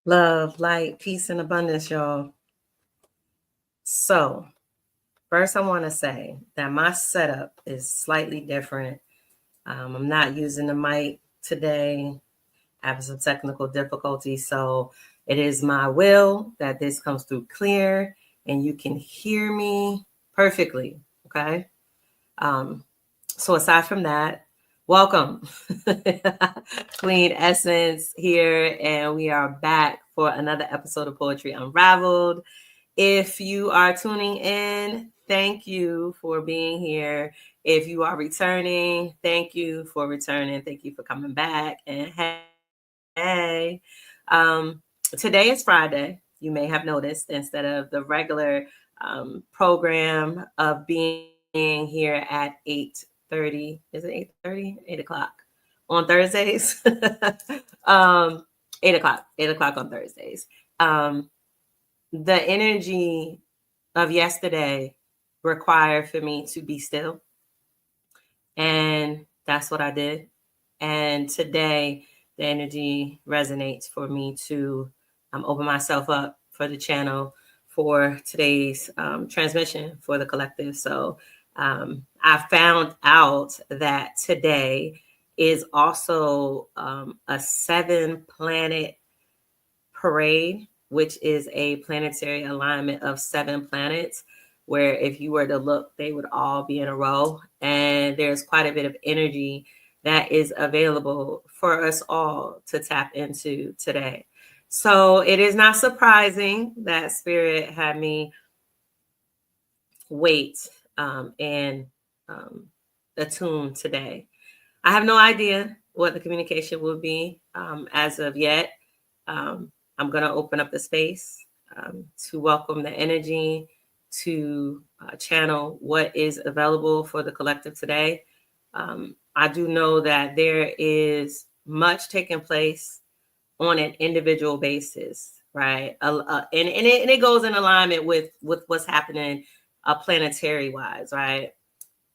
Love, light, peace, and abundance, y'all. So, first, I want to say that my setup is slightly different. I'm not using the mic today. I have some technical difficulties. So, it is my will that this comes through clear and you can hear me perfectly. Okay. So, aside from that, welcome. QueenEssence here, and we are back for another episode of Poetry Unraveled. If you are tuning in, thank you for being here. If you are returning, thank you for returning. Thank you for coming back. And hey, today is Friday. You may have noticed instead of the regular program of being here at 8:30. Is it 8:30? 8 o'clock on Thursdays. 8 o'clock. 8 o'clock on Thursdays. The energy of yesterday required for me to be still. And that's what I did. And today, the energy resonates for me to open myself up for the channel for today's transmission for the collective. So I found out that today is also a 7-planet parade, which is a planetary alignment of 7 planets, where if you were to look, they would all be in a row. And there's quite a bit of energy that is available for us all to tap into today. So it is not surprising that Spirit had me wait and attune today. I have no idea what the communication will be as of yet. I'm going to open up the space to welcome the energy, to channel what is available for the collective today. I do know that there is much taking place on an individual basis, right? And it goes in alignment with what's happening planetary wise, right?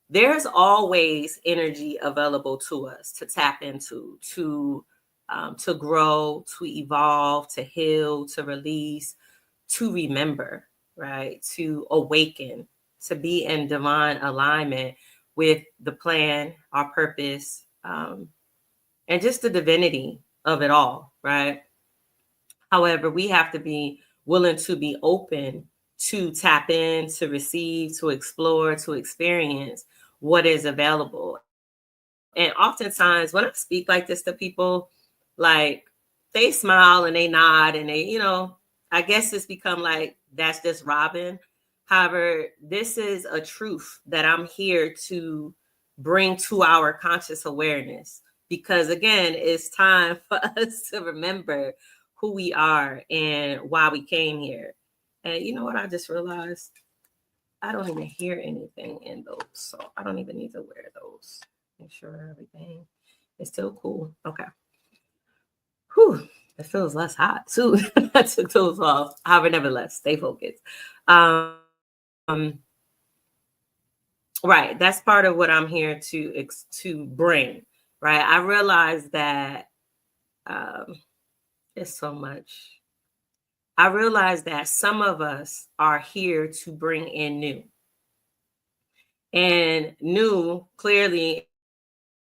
There's always energy available to us to tap into, to grow, to evolve, to heal, to release, to remember, right? To awaken, to be in divine alignment with the plan, our purpose, and just the divinity of it all, right? However, we have to be willing to be open to tap in, to receive, to explore, to experience what is available. And oftentimes when I speak like this to people, like they smile and they nod and they, I guess it's become like, that's just Robin. However, this is a truth that I'm here to bring to our conscious awareness, because again, it's time for us to remember who we are and why we came here. And you know what I just realized? I don't even hear anything in those, so I don't even need to wear those. Make sure everything is still cool. Okay. Whew, it feels less hot too. I took those off. However, nevertheless, stay focused. Right, that's part of what I'm here to bring. Right, I realize that it's so much. I realize that some of us are here to bring in new. And new, clearly,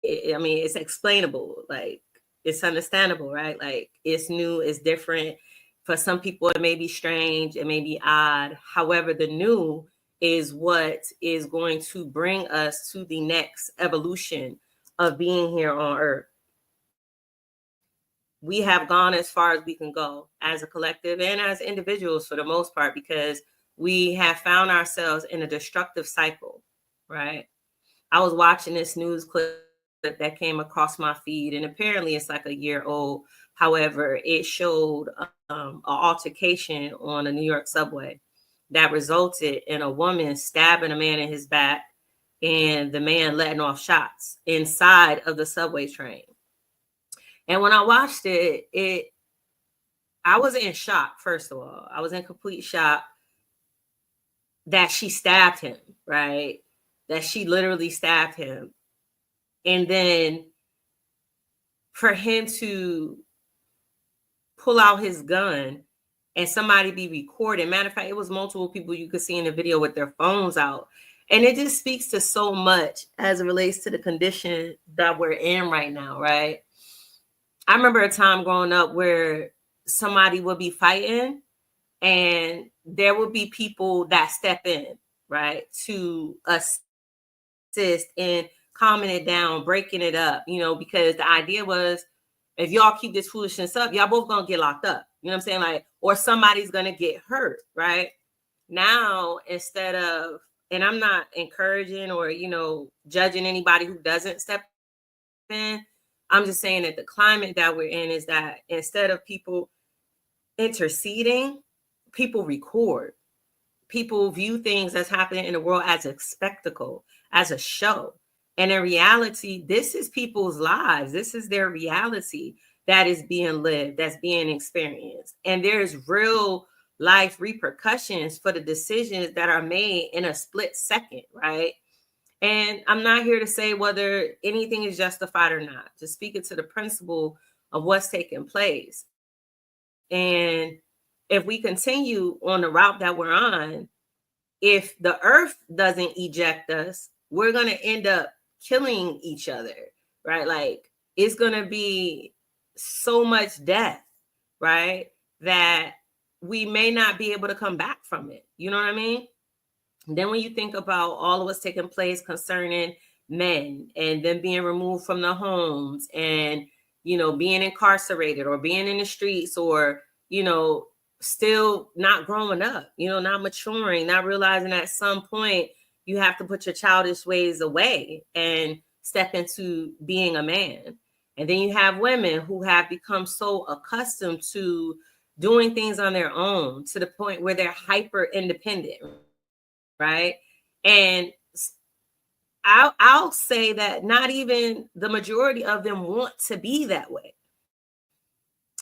I mean, it's explainable. Like, it's understandable, right? Like, it's new, it's different. For some people, it may be strange, it may be odd. However, the new is what is going to bring us to the next evolution of being here on Earth. We have gone as far as we can go as a collective and as individuals for the most part, because we have found ourselves in a destructive cycle, right? I was watching this news clip that came across my feed, and apparently it's like a year old. However, it showed an altercation on a New York subway that resulted in a woman stabbing a man in his back and the man letting off shots inside of the subway train. And when I watched it, I was in shock, first of all. I was in complete shock that she stabbed him, right? That she literally stabbed him. And then for him to pull out his gun and somebody be recording. Matter of fact, it was multiple people you could see in the video with their phones out. And it just speaks to so much as it relates to the condition that we're in right now, right? I remember a time growing up where somebody would be fighting and there would be people that step in, right, to assist in calming it down, breaking it up, because the idea was, if y'all keep this foolishness up, y'all both gonna get locked up. You know what I'm saying? Like, or somebody's gonna get hurt, right? Now, instead of, and I'm not encouraging or, judging anybody who doesn't step in. I'm just saying that the climate that we're in is that instead of people interceding, people record. People view things that's happening in the world as a spectacle, as a show. And in reality, this is people's lives. This is their reality that is being lived, that's being experienced. And there's real life repercussions for the decisions that are made in a split second, right? And I'm not here to say whether anything is justified or not, just speaking to the principle of what's taking place. And if we continue on the route that we're on, if the earth doesn't eject us, we're going to end up killing each other, right? Like, it's going to be so much death, right? That we may not be able to come back from it. You know what I mean? Then when you think about all of what's taking place concerning men and them being removed from the homes and, being incarcerated or being in the streets or, still not growing up, not maturing, not realizing at some point you have to put your childish ways away and step into being a man. And then you have women who have become so accustomed to doing things on their own to the point where they're hyper independent, right? And I'll say that not even the majority of them want to be that way.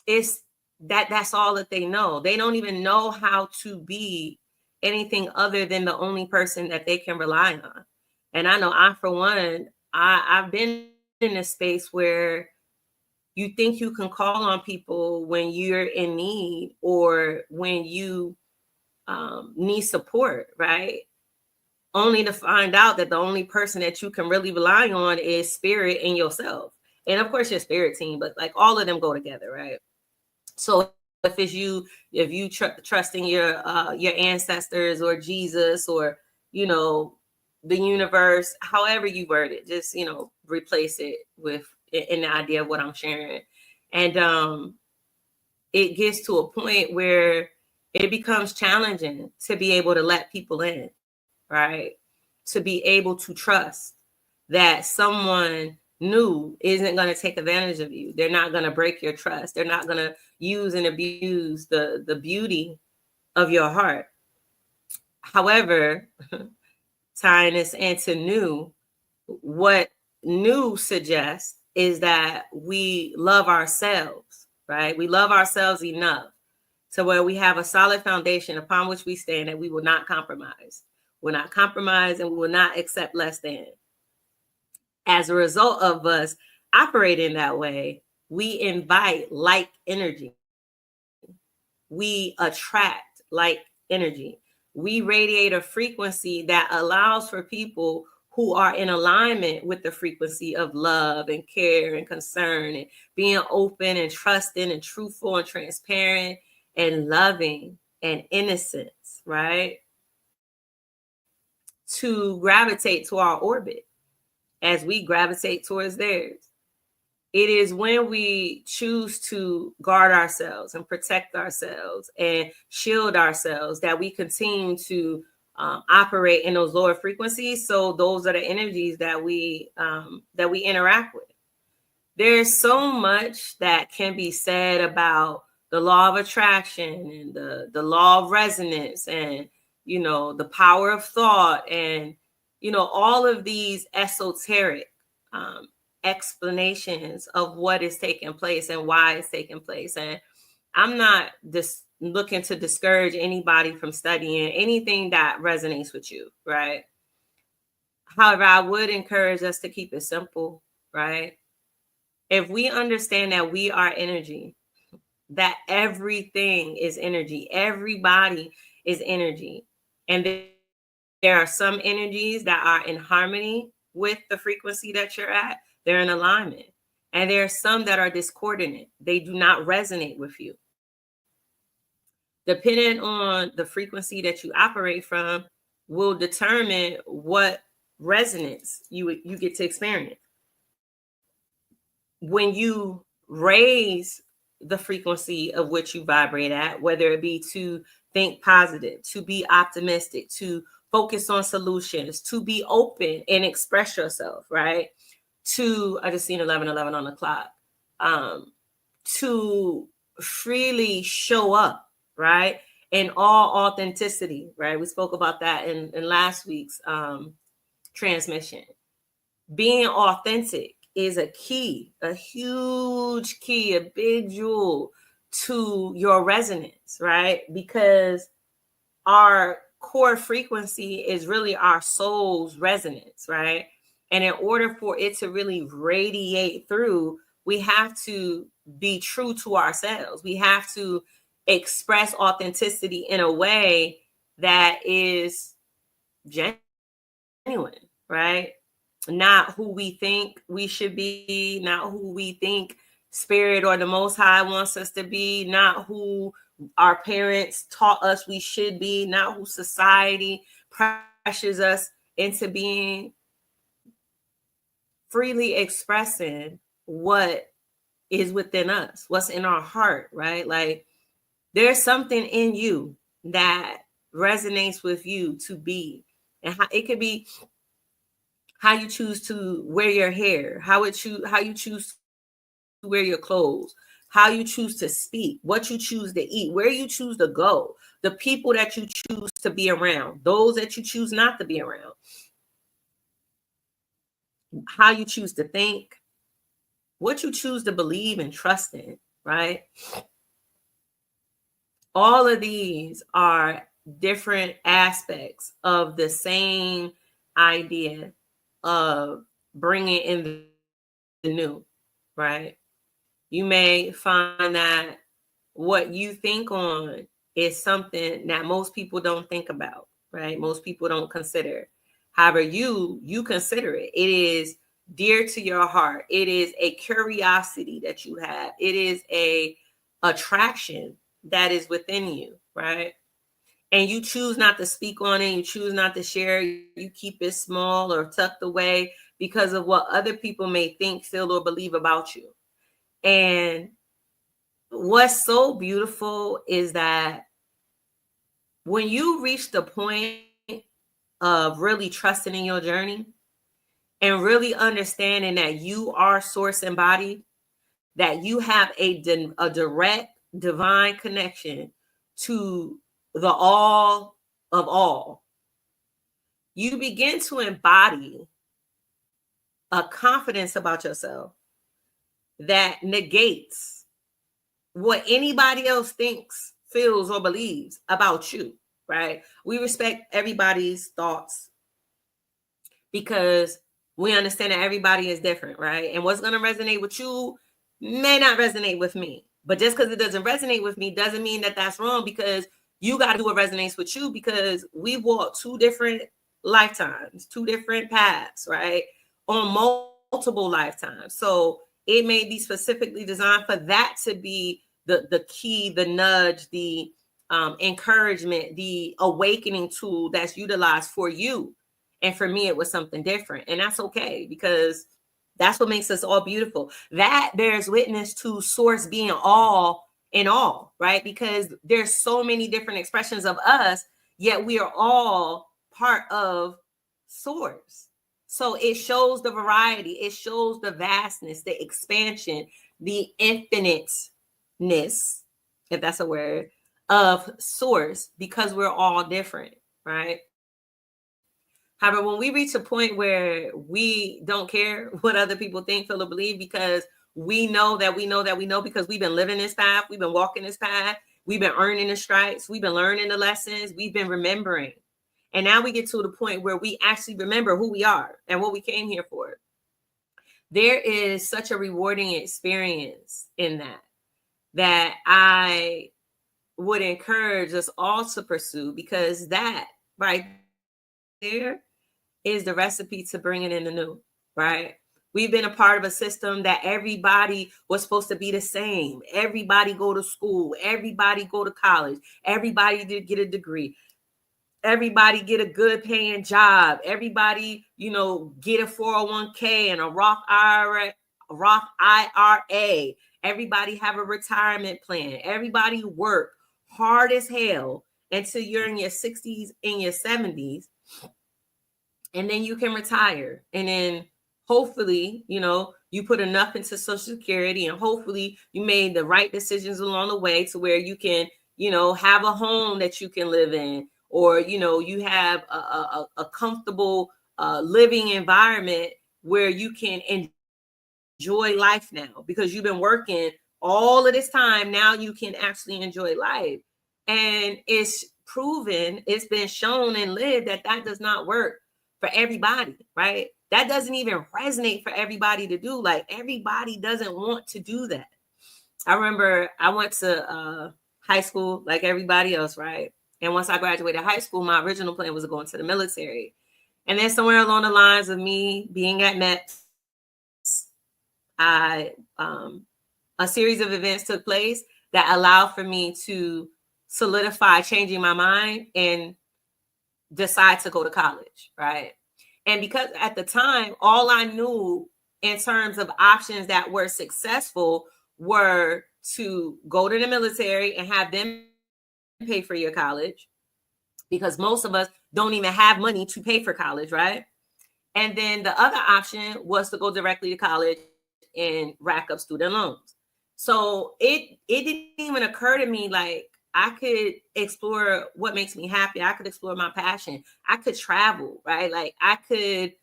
It's that's all that they know. They don't even know how to be anything other than the only person that they can rely on. And I know I, for one, I've been in a space where you think you can call on people when you're in need or when you need support, right? Only to find out that the only person that you can really rely on is spirit and yourself. And of course your spirit team, but like all of them go together, right? So if it's you, if you trust in your ancestors or Jesus or, the universe, however you word it, just, replace it with in the idea of what I'm sharing. And it gets to a point where it becomes challenging to be able to let people in, right? To be able to trust that someone new isn't going to take advantage of you. They're not going to break your trust. They're not going to use and abuse the beauty of your heart. However, tying this into new, what new suggests is that we love ourselves, right? We love ourselves enough to where we have a solid foundation upon which we stand that we will not compromise. We'll not compromise and we will not accept less than. As a result of us operating that way, we invite like energy. We attract like energy. We radiate a frequency that allows for people who are in alignment with the frequency of love and care and concern and being open and trusting and truthful and transparent and loving and innocence, right? To gravitate to our orbit as we gravitate towards theirs. It is when we choose to guard ourselves and protect ourselves and shield ourselves that we continue to operate in those lower frequencies. So those are the energies that we interact with. There's so much that can be said about the law of attraction and the law of resonance and, the power of thought and, all of these esoteric explanations of what is taking place and why it's taking place. And I'm not just looking to discourage anybody from studying anything that resonates with you, right? However, I would encourage us to keep it simple, right? If we understand that we are energy, that everything is energy. Everybody is energy. And there are some energies that are in harmony with the frequency that you're at. They're in alignment. And there are some that are discordant. They do not resonate with you. Depending on the frequency that you operate from will determine what resonance you get to experience. When you raise the frequency of which you vibrate at, whether it be to think positive, to be optimistic, to focus on solutions, to be open and express yourself, right? I just seen 11:11 on the clock. To freely show up, right? In all authenticity, right? We spoke about that in last week's transmission. Being authentic is a key, a huge key, a big jewel to your resonance, right? Because our core frequency is really our soul's resonance, right? And in order for it to really radiate through, we have to be true to ourselves. We have to express authenticity in a way that is genuine, right? Not who we think we should be, not who we think Spirit or the Most High wants us to be, not who our parents taught us we should be, not who society pressures us into being. Freely expressing what is within us, what's in our heart, right? Like there's something in you that resonates with you to be, and how it could be how you choose to wear your hair, how you choose to wear your clothes, how you choose to speak, what you choose to eat, where you choose to go, the people that you choose to be around, those that you choose not to be around, how you choose to think, what you choose to believe and trust in, right? All of these are different aspects of the same idea of bringing in the new, right? You may find that what you think on is something that most people don't think about, right? Most people don't consider. However, you consider it. It is dear to your heart. It is a curiosity that you have. It is a attraction that is within you, right? And you choose not to speak on it. You choose not to share. You keep it small or tucked away because of what other people may think, feel, or believe about you. And what's so beautiful is that when you reach the point of really trusting in your journey and really understanding that you are source embodied, that you have a direct divine connection to the all of all, you begin to embody a confidence about yourself that negates what anybody else thinks, feels, or believes about you, right? We respect everybody's thoughts because we understand that everybody is different, right? And what's going to resonate with you may not resonate with me. But just because it doesn't resonate with me doesn't mean that that's wrong, because you got to do what resonates with you, because we walk two different lifetimes, two different paths, right? On multiple lifetimes. So it may be specifically designed for that to be the key, the nudge, the encouragement, the awakening tool that's utilized for you. And for me, it was something different. And that's okay, because that's what makes us all beautiful. That bears witness to source being all in all, right? Because there's so many different expressions of us, yet we are all part of source. So it shows the variety, it shows the vastness, the expansion, the infiniteness, if that's a word, of source, because we're all different, right? However, when we reach a point where we don't care what other people think, feel, or believe, because we know that we know that we know, because we've been living this path, we've been walking this path, we've been earning the stripes, we've been learning the lessons, we've been remembering. And now we get to the point where we actually remember who we are and what we came here for. There is such a rewarding experience in that. that I would encourage us all to pursue, because that right there is the recipe to bringing in the new, right? We've been a part of a system that everybody was supposed to be the same. Everybody go to school. Everybody go to college. Everybody did get a degree. Everybody get a good paying job. Everybody, get a 401k and a Roth IRA. Everybody have a retirement plan. Everybody work hard as hell until you're in your 60s, in your 70s, and then you can retire. And then hopefully, you put enough into Social Security, and hopefully you made the right decisions along the way to where you can, have a home that you can live in, or, you have a comfortable living environment where you can enjoy life now, because you've been working all of this time. Now you can actually enjoy life. And it's proven, it's been shown and lived that does not work for everybody, right? That doesn't even resonate for everybody to do. Like, everybody doesn't want to do that. I remember I went to high school like everybody else, right? And once I graduated high school, my original plan was to go into the military. And then somewhere along the lines of me being at METS, a series of events took place that allowed for me to solidify changing my mind and decide to go to college, right? And because at the time, all I knew in terms of options that were successful were to go to the military and have them pay for your college, because most of us don't even have money to pay for college, right? And then the other option was to go directly to college and rack up student loans. So it didn't even occur to me like I could explore what makes me happy. I could explore my passion. I could travel, right? Like, I could,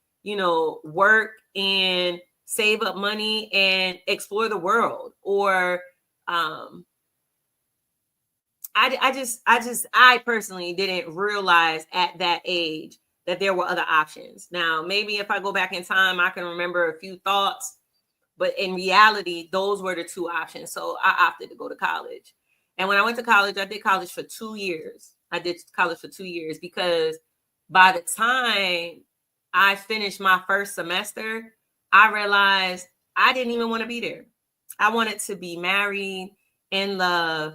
work and save up money and explore the world. Or I personally didn't realize at that age that there were other options. Now, maybe if I go back in time, I can remember a few thoughts, but in reality, those were the two options. So I opted to go to college. And when I went to college, I did college for 2 years. Because by the time I finished my first semester, I realized I didn't even want to be there. I wanted to be married, in love,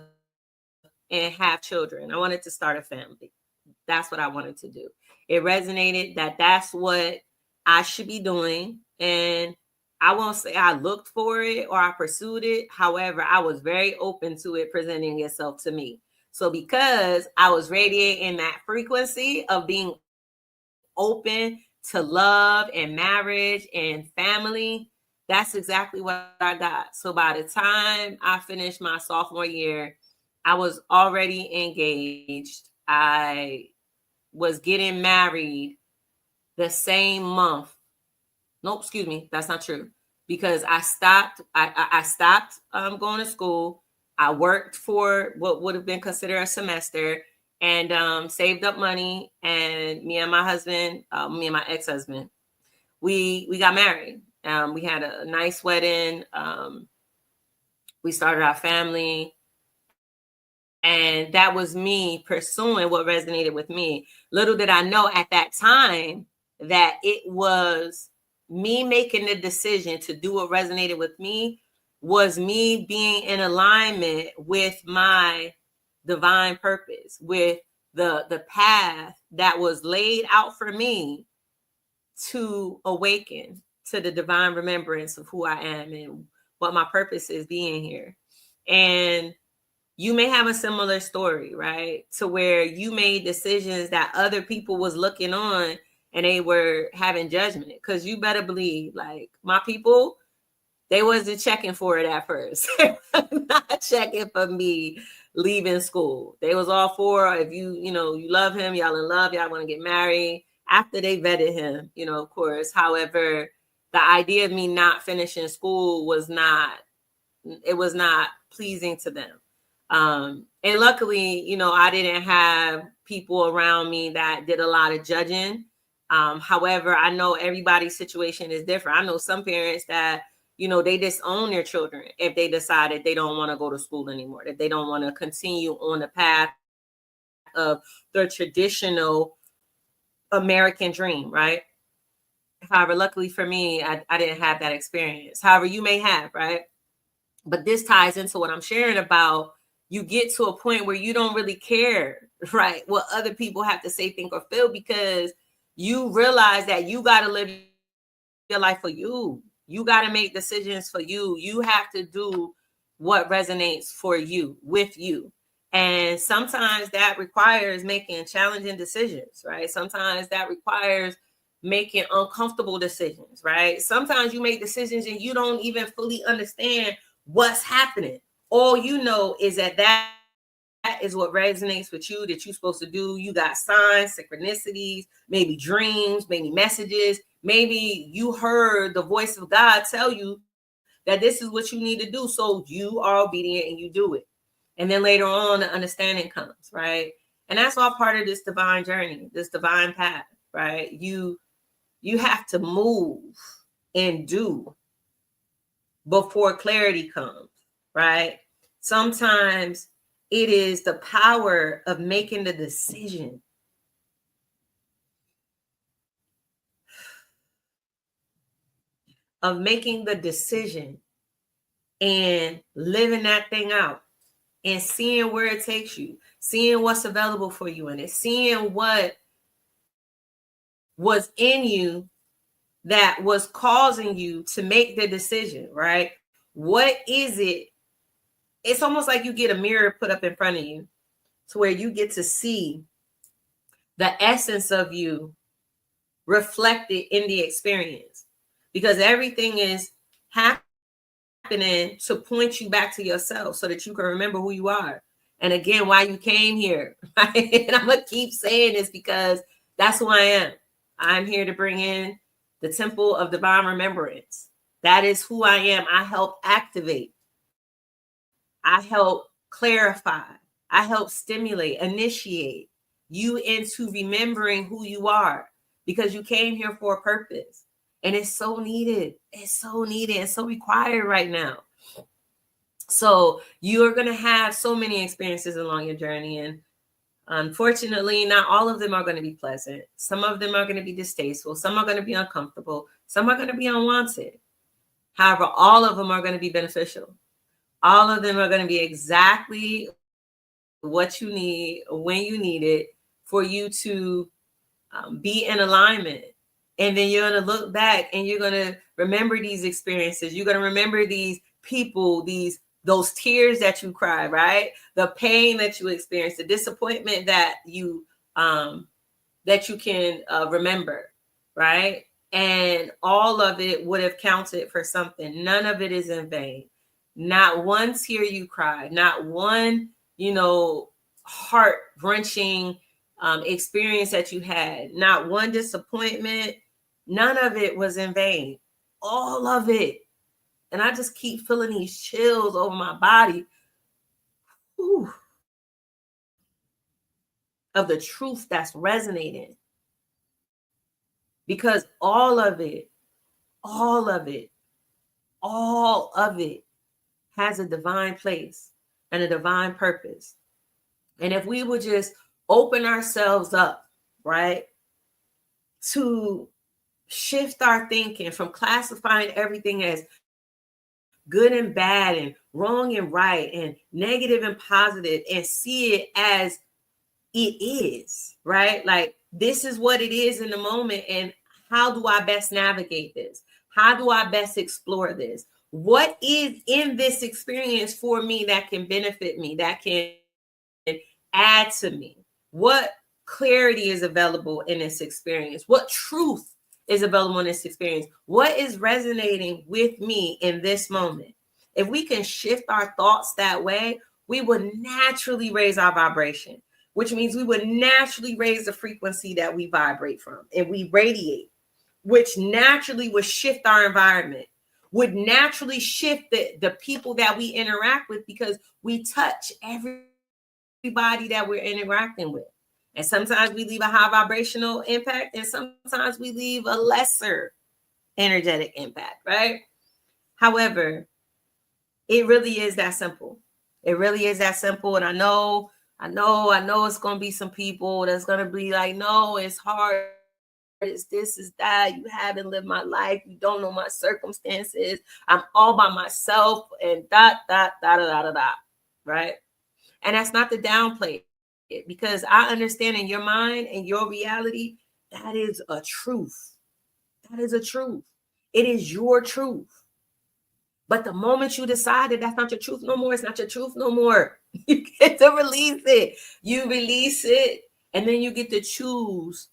and have children. I wanted to start a family. That's what I wanted to do. It resonated that that's what I should be doing. And I won't say I looked for it or I pursued it. However, I was very open to it presenting itself to me. So because I was radiating that frequency of being open to love and marriage and family, that's exactly what I got. So by the time I finished my sophomore year, I was already engaged. I was getting married the same month. Nope, excuse me, that's not true. Because I stopped going to school. I worked for what would have been considered a semester, and saved up money. And me and my ex-husband, we got married. We had a nice wedding. We started our family. And that was me pursuing what resonated with me. Little did I know at that time that it was me making the decision to do what resonated with me, was me being in alignment with my divine purpose, with the path that was laid out for me to awaken to the divine remembrance of who I am and what my purpose is being here. And you may have a similar story, right? To where you made decisions that other people was looking on and they were having judgment. Because you better believe, like, my people, they wasn't checking for it at first. Not checking for me leaving school. They was all for, if you love him, y'all in love, y'all want to get married. After they vetted him, of course. However, the idea of me not finishing school was not pleasing to them. And luckily, I didn't have people around me that did a lot of judging. However, I know everybody's situation is different. I know some parents that, you know, they disown their children if they decided they don't want to go to school anymore, that they don't want to continue on the path of the traditional American dream, right? However, luckily for me, I didn't have that experience. However, you may have, right? But this ties into what I'm sharing about. You get to a point where you don't really care, right, what other people have to say, think, or feel, because you realize that you got to live your life for you. You got to make decisions for you. You have to do what resonates for you, with you. And sometimes that requires making challenging decisions, right? Sometimes that requires making uncomfortable decisions, right? Sometimes you make decisions and you don't even fully understand what's happening. All you know is that is what resonates with you, that you're supposed to do. You got signs, synchronicities, maybe dreams, maybe messages. Maybe you heard the voice of God tell you that this is what you need to do. So you are obedient and you do it. And then later on, the understanding comes, right? And that's all part of this divine journey, this divine path, right? You have to move and do before clarity comes, right? Sometimes it is the power of making the decision. Of making the decision and living that thing out and seeing where it takes you, seeing what's available for you in it, seeing what was in you that was causing you to make the decision, right? What is it? It's almost like you get a mirror put up in front of you to where you get to see the essence of you reflected in the experience, because everything is happening to point you back to yourself so that you can remember who you are. And again, why you came here. Right? And I'm going to keep saying this because that's who I am. I'm here to bring in the temple of divine remembrance. That is who I am. I help activate. I help clarify. I help stimulate, initiate you into remembering who you are, because you came here for a purpose. And it's so needed. It's so needed. It's so required right now. So you're going to have so many experiences along your journey. And unfortunately, not all of them are going to be pleasant. Some of them are going to be distasteful. Some are going to be uncomfortable. Some are going to be unwanted. However, all of them are going to be beneficial. All of them are going to be exactly what you need when you need it for you to be in alignment. And then you're going to look back and you're going to remember these experiences. You're going to remember these people, those tears that you cried, right? The pain that you experienced, the disappointment that you can remember, right? And all of it would have counted for something. None of it is in vain. Not one tear you cried, not one, heart-wrenching experience that you had, not one disappointment. None of it was in vain. All of it. And I just keep feeling these chills over my body. Whew. Of the truth that's resonating. Because all of it has a divine place and a divine purpose. And if we would just open ourselves up, right, to shift our thinking from classifying everything as good and bad and wrong and right and negative and positive, and see it as it is, right? Like, this is what it is in the moment. And how do I best navigate this? How do I best explore this? What is in this experience for me that can benefit me, that can add to me? What clarity is available in this experience? What truth is available in this experience? What is resonating with me in this moment? If we can shift our thoughts that way, we would naturally raise our vibration, which means we would naturally raise the frequency that we vibrate from and we radiate, which naturally would shift our environment, would naturally shift the people that we interact with, because we touch everybody that we're interacting with. And sometimes we leave a high vibrational impact, and sometimes we leave a lesser energetic impact, right? However, it really is that simple. It really is that simple. And I know it's going to be some people that's going to be like, no, it's hard. It's this, is that. You haven't lived my life. You don't know my circumstances. I'm all by myself and dot, dot, dot, dot, dot, dot. Right. And that's not to downplay it, because I understand in your mind and your reality, that is a truth. That is a truth. It is your truth. But the moment you decide that that's not your truth no more, it's not your truth no more. You get to release it. You release it, and then you get to choose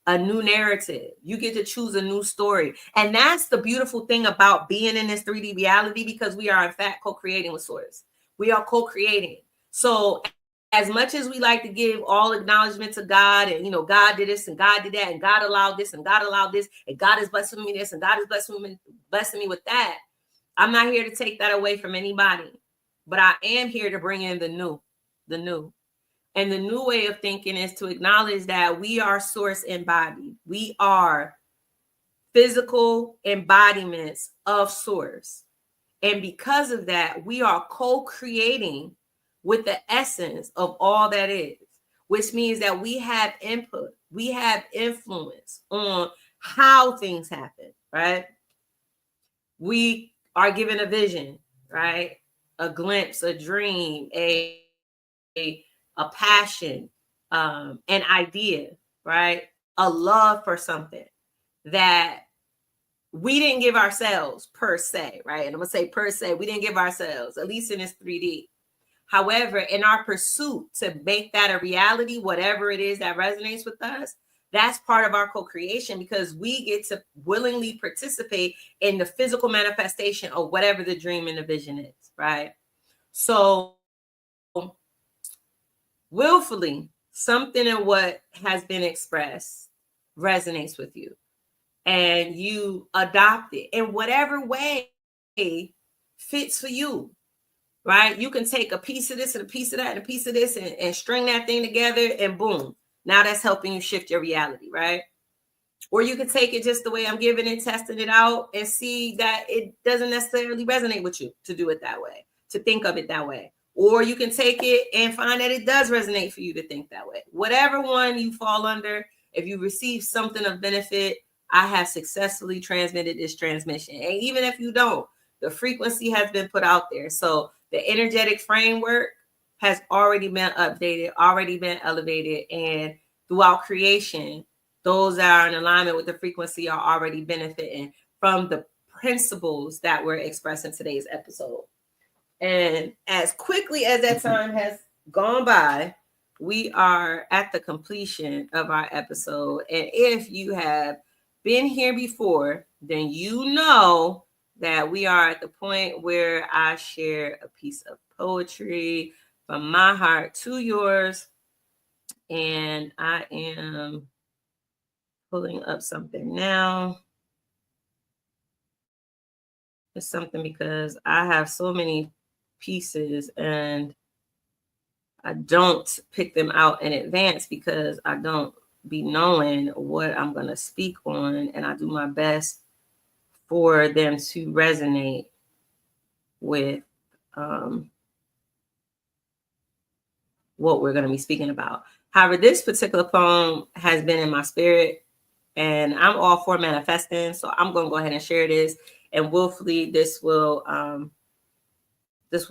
a new narrative. You get to choose a new story. And that's the beautiful thing about being in this 3D reality, because we are in fact co-creating with Source. We are co-creating. So as much as we like to give all acknowledgement to God, and God did this and God did that, and God allowed this and God allowed this, and God is blessing me this and God is blessing me with that, I'm not here to take that away from anybody. But I am here to bring in the new. And the new way of thinking is to acknowledge that we are Source embodied. We are physical embodiments of Source. And because of that, we are co-creating with the essence of all that is, which means that we have input, we have influence on how things happen, right? We are given a vision, right? A glimpse, a dream, a passion, an idea, right? A love for something that we didn't give ourselves per se, right? And I'm gonna say per se, we didn't give ourselves, at least in this 3D. However, in our pursuit to make that a reality, whatever it is that resonates with us, that's part of our co-creation, because we get to willingly participate in the physical manifestation of whatever the dream and the vision is, right? So willfully, something in what has been expressed resonates with you, and you adopt it in whatever way fits for you, right? You can take a piece of this and a piece of that and a piece of this and string that thing together, and boom, now that's helping you shift your reality, right? Or you can take it just the way I'm giving it, testing it out, and see that it doesn't necessarily resonate with you to do it that way, to think of it that way. Or you can take it and find that it does resonate for you to think that way. Whatever one you fall under, if you receive something of benefit, I have successfully transmitted this transmission. And even if you don't, the frequency has been put out there. So the energetic framework has already been updated, already been elevated. And throughout creation, those that are in alignment with the frequency are already benefiting from the principles that were expressed in today's episode. And as quickly as that time has gone by, we are at the completion of our episode. And if you have been here before, then you know that we are at the point where I share a piece of poetry from my heart to yours. And I am pulling up something now. It's something because I have so many pieces and I don't pick them out in advance because I don't be knowing what I'm going to speak on, and I do my best for them to resonate with what we're going to be speaking about. However, this particular poem has been in my spirit, and I'm all for manifesting, so I'm going to go ahead and share this, and willfully this will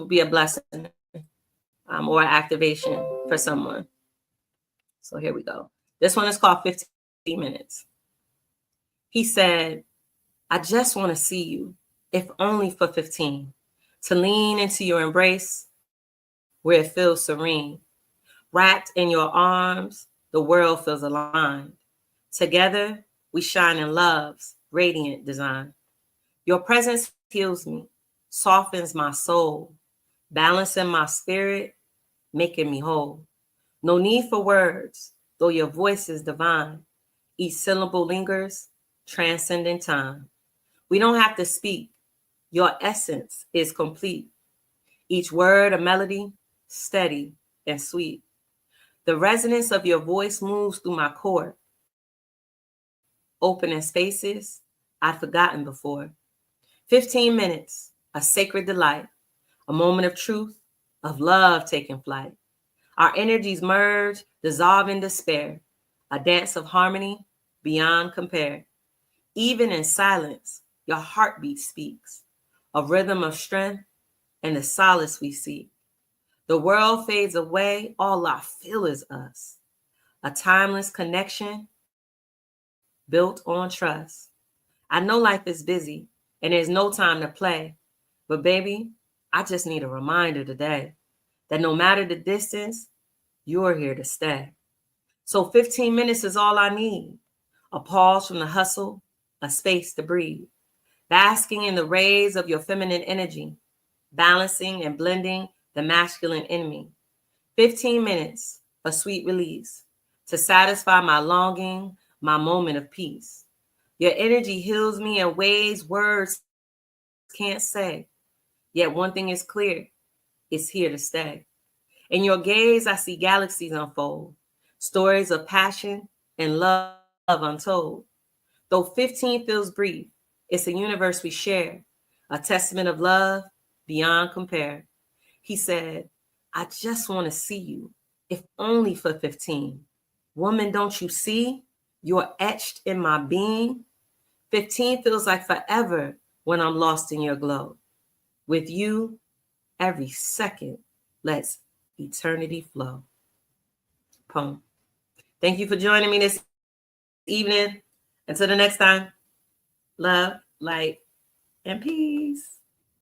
be a blessing or activation for someone. So here we go. This one is called 15 Minutes. He said, I just want to see you, if only for 15, to lean into your embrace where it feels serene. Wrapped in your arms, the world feels aligned. Together, we shine in love's radiant design. Your presence heals me, softens my soul, balancing my spirit, making me whole. No need for words, though your voice is divine. Each syllable lingers, transcending time. We don't have to speak. Your essence is complete. Each word a melody, steady and sweet. The resonance of your voice moves through my core, opening spaces I'd forgotten before. 15 minutes, a sacred delight, a moment of truth, of love taking flight. Our energies merge, dissolve in despair, a dance of harmony beyond compare. Even in silence, your heartbeat speaks, a rhythm of strength and the solace we seek. The world fades away, all I feel is us, a timeless connection built on trust. I know life is busy and there's no time to play, but baby, I just need a reminder today that no matter the distance, you're here to stay. So 15 minutes is all I need. A pause from the hustle, a space to breathe, basking in the rays of your feminine energy, balancing and blending the masculine in me. 15 minutes, a sweet release to satisfy my longing, my moment of peace. Your energy heals me in ways words can't say. Yet one thing is clear, it's here to stay. In your gaze, I see galaxies unfold, stories of passion and love untold. Though 15 feels brief, it's a universe we share, a testament of love beyond compare. He said, I just want to see you, if only for 15. Woman, don't you see? You're etched in my being. 15 feels like forever when I'm lost in your glow. With you, every second lets eternity flow. Poem. Thank you for joining me this evening. Until the next time, love, light, and peace.